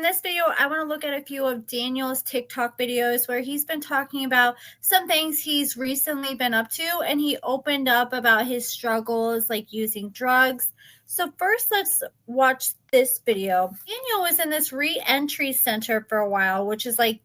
this video, I want to look at a few of Daniel's TikTok videos where he's been talking about some things he's recently been up to, and he opened up about his struggles like using drugs. So first, let's watch this video. Daniel was in this re-entry center for a while, which is like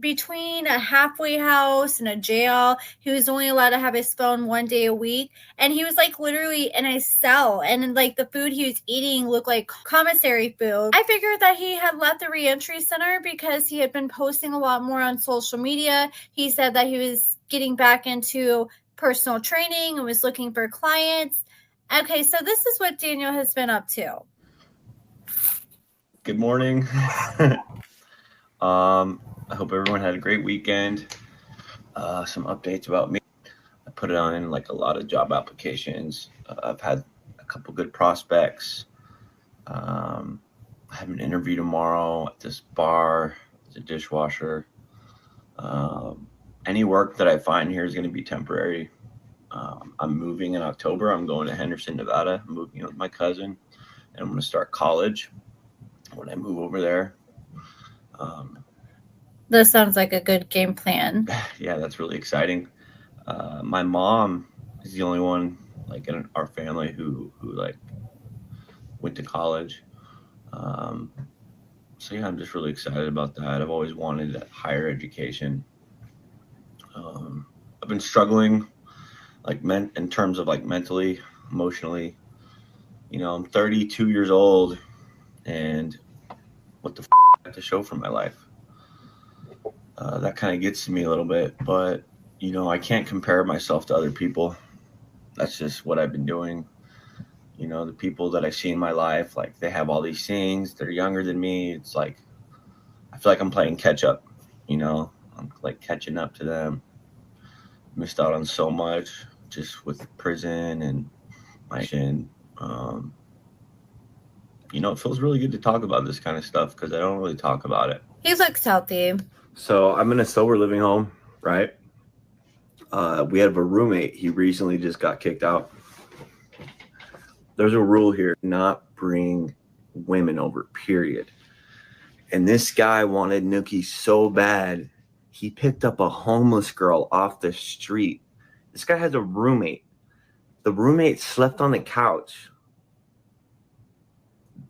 between a halfway house and a jail. He was only allowed to have his phone 1 day a week, and he was like literally in a cell, and like the food he was eating looked like commissary food. I figured that he had left the re-entry center because he had been posting a lot more on social media. He said that he was getting back into personal training and was looking for clients. Okay, so this is what Daniel has been up to. Good morning. I hope everyone had a great weekend. Some updates about me. I put it on in like a lot of job applications. I've had a couple good prospects. I have an interview tomorrow at this bar as a dishwasher. Any work that I find here is going to be temporary. I'm moving in October. I'm going to Henderson, Nevada. I'm moving with my cousin, and I'm going to start college when I move over there. This sounds like a good game plan. Yeah, that's really exciting. My mom is the only one like in our family who like went to college. So yeah, I'm just really excited about that. I've always wanted higher education. I've been struggling like in terms of like mentally, emotionally. You know, I'm 32 years old, and what the I have to show for my life. That kind of gets to me a little bit, but you know, I can't compare myself to other people. That's just what I've been doing. You know, the people that I see in my life, like they have all these things. They're younger than me. It's like I feel like I'm playing catch up. You know, I'm like catching up to them. Missed out on so much just with prison and my shin. You know, it feels really good to talk about this kind of stuff because I don't really talk about it. He looks healthy. So I'm in a sober living home, right? We have a roommate. He recently just got kicked out. There's a rule here, not bring women over, period. And this guy wanted Nookie so bad, he picked up a homeless girl off the street. This guy has a roommate. The roommate slept on the couch.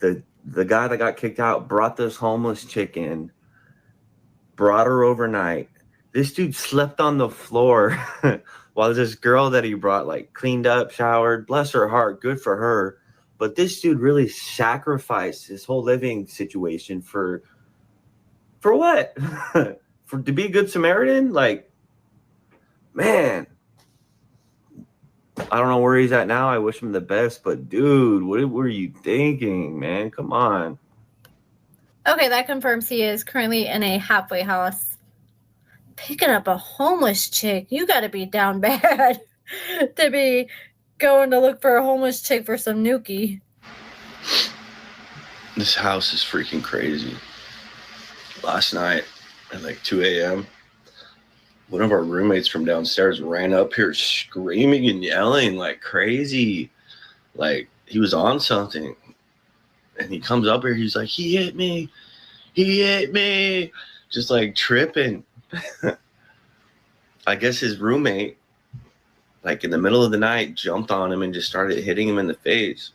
The guy that got kicked out brought this homeless chick in, brought her overnight. This dude slept on the floor while this girl that he brought like cleaned up, showered. Bless her heart, good for her. But this dude really sacrificed his whole living situation for what? To be a good Samaritan? Like, man, I don't know where he's at now. I wish him the best, but dude, what were you thinking, man? Come on. Okay, that confirms he is currently in a halfway house. Picking up a homeless chick. You got to be down bad to be going to look for a homeless chick for some nookie. This house is freaking crazy. Last night at like 2 a.m., one of our roommates from downstairs ran up here screaming and yelling like crazy. Like he was on something. And he comes up here, he's like, he hit me. Just like tripping. I guess his roommate, like in the middle of the night, jumped on him and just started hitting him in the face.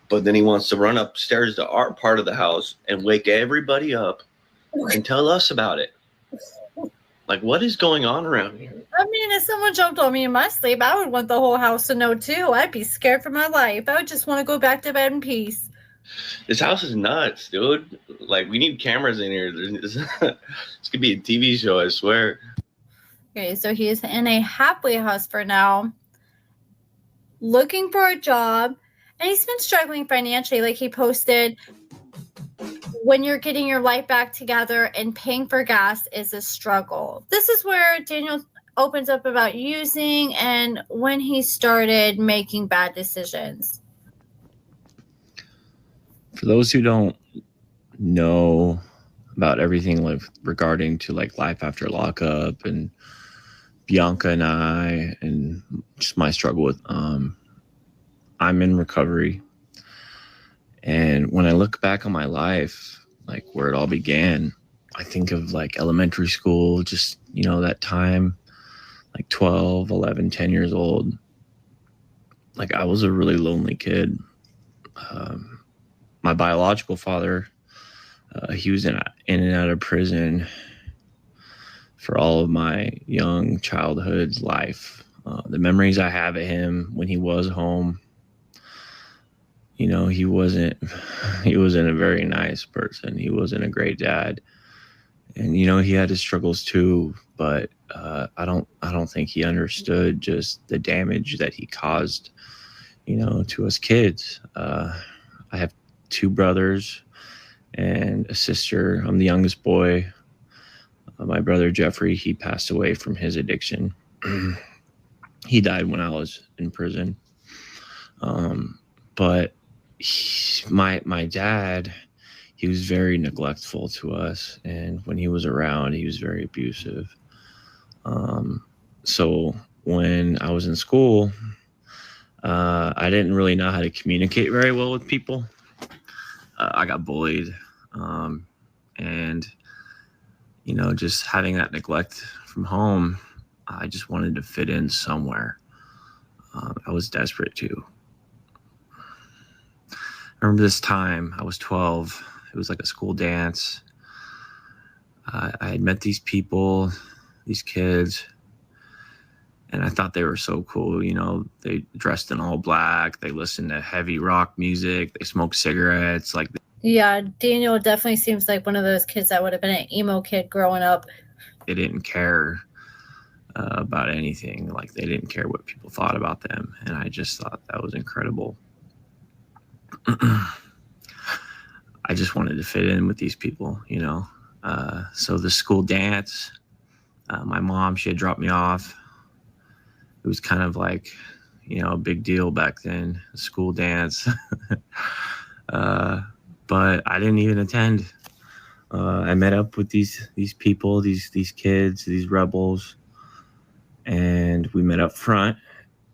But then he wants to run upstairs to our part of the house and wake everybody up and tell us about it. Like, what is going on around here? I mean, if someone jumped on me in my sleep, I would want the whole house to know too. I'd be scared for my life. I would just want to go back to bed in peace. This house is nuts, dude. Like, we need cameras in here. This could be a TV show, I swear. Okay, so he's in a halfway house for now, looking for a job, and he's been struggling financially. Like he posted, when you're getting your life back together and paying for gas is a struggle. This is where Daniel opens up about using and when he started making bad decisions. For those who don't know about everything like regarding to like life after lockup and Bianca and I and just my struggle with I'm in recovery. And when I look back on my life, like where it all began. I think of like elementary school, just, that time, like 12, 11, 10 years old. Like I was a really lonely kid. My biological father, he was in and out of prison for all of my young childhood life. The memories I have of him when he was home, he wasn't a very nice person. He wasn't a great dad. And, he had his struggles too, but I don't think he understood just the damage that he caused, to us kids. I have 2 brothers and a sister. I'm the youngest boy. My brother Jeffrey, he passed away from his addiction. He died when I was in prison. But my dad, he was very neglectful to us, and when he was around, he was very abusive. So when I was in school, I didn't really know how to communicate very well with people. I got bullied, and just having that neglect from home, I just wanted to fit in somewhere. I was desperate to. I remember this time, I was 12. It was like a school dance. I had met these people, these kids, and I thought they were so cool. They dressed in all black. They listened to heavy rock music. They smoked cigarettes. Yeah, Daniel definitely seems like one of those kids that would have been an emo kid growing up. They didn't care about anything. Like, they didn't care what people thought about them. And I just thought that was incredible. I just wanted to fit in with these people, So the school dance, my mom, she had dropped me off. It was kind of like, a big deal back then, a school dance. But I didn't even attend. I met up with these people, these kids, these rebels, and we met up front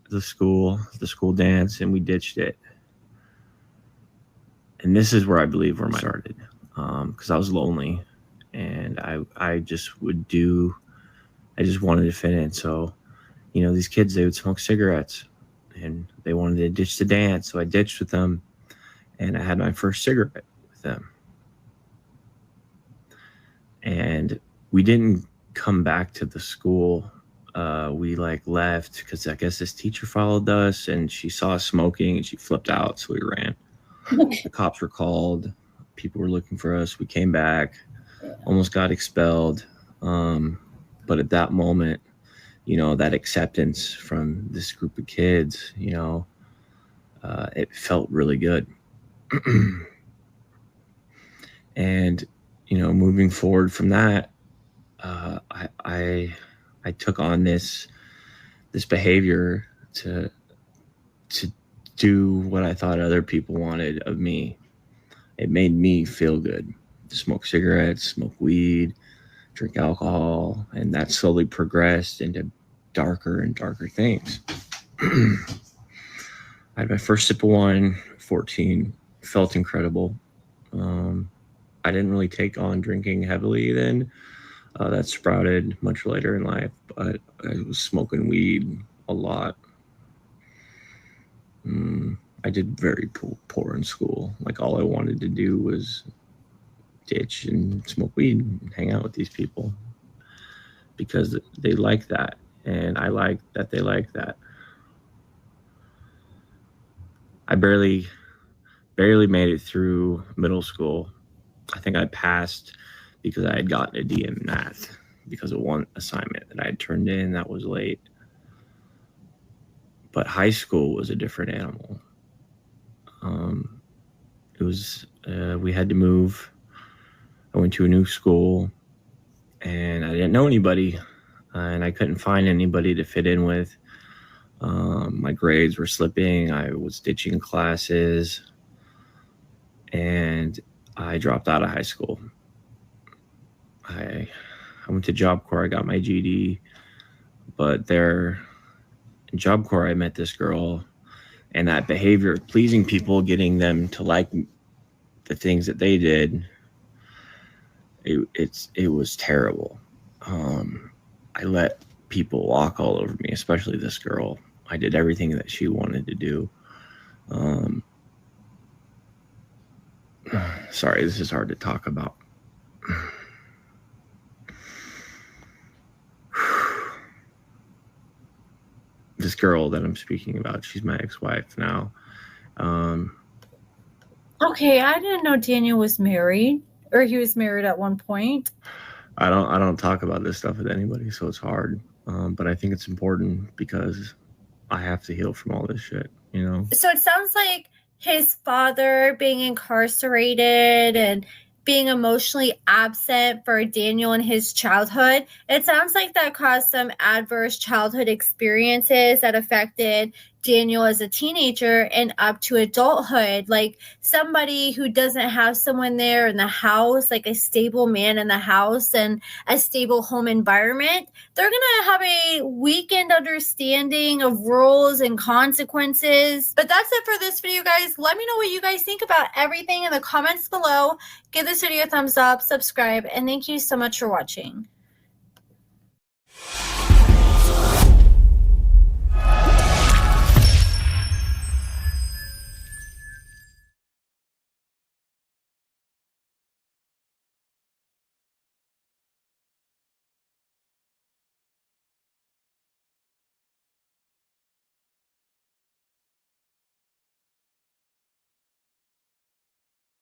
of the school dance, and we ditched it. And this is where I believe where I started, because I was lonely, and I just wanted to fit in. So, these kids, they would smoke cigarettes, and they wanted to ditch the dance, so I ditched with them, and I had my first cigarette with them. And we didn't come back to the school. We left because I guess this teacher followed us, and she saw us smoking, and she flipped out, so we ran. The cops were called. People were looking for us. We came back, almost got expelled. But at that moment, that acceptance from this group of kids, it felt really good. And, moving forward from that, I took on this behavior to do what I thought other people wanted of me. It made me feel good to smoke cigarettes, smoke weed, drink alcohol, and that slowly progressed into darker and darker things. I had my first sip of wine, 14, felt incredible. I didn't really take on drinking heavily then. That sprouted much later in life, but I was smoking weed a lot. I did very poor in school. All I wanted to do was ditch and smoke weed and hang out with these people because they like that, and I like that they like that. I barely made it through middle school. I think I passed because I had gotten a D in math because of one assignment that I had turned in that was late. But high school was a different animal. We had to move. I went to a new school, and I didn't know anybody, and I couldn't find anybody to fit in with. My grades were slipping. I was ditching classes, and I dropped out of high school. I went to Job Corps. I got my GED, but there in Job Corps, I met this girl, and that behavior of pleasing people, getting them to like the things that they did, it was terrible. I let people walk all over me, especially this girl. I did everything that she wanted to do. Sorry, this is hard to talk about. This girl that I'm speaking about, she's my ex-wife now. Okay, I didn't know Daniel was married, or he was married at one point. I don't talk about this stuff with anybody, so it's hard. But I think it's important because I have to heal from all this shit, you know? So it sounds like his father being incarcerated and being emotionally absent for Daniel in his childhood, it sounds like that caused some adverse childhood experiences that affected Daniel as a teenager and up to adulthood. Like somebody who doesn't have someone there in the house, like a stable man in the house and a stable home environment, they're going to have a weakened understanding of rules and consequences. But that's it for this video, guys. Let me know what you guys think about everything in the comments below. Give this video a thumbs up, subscribe, and thank you so much for watching.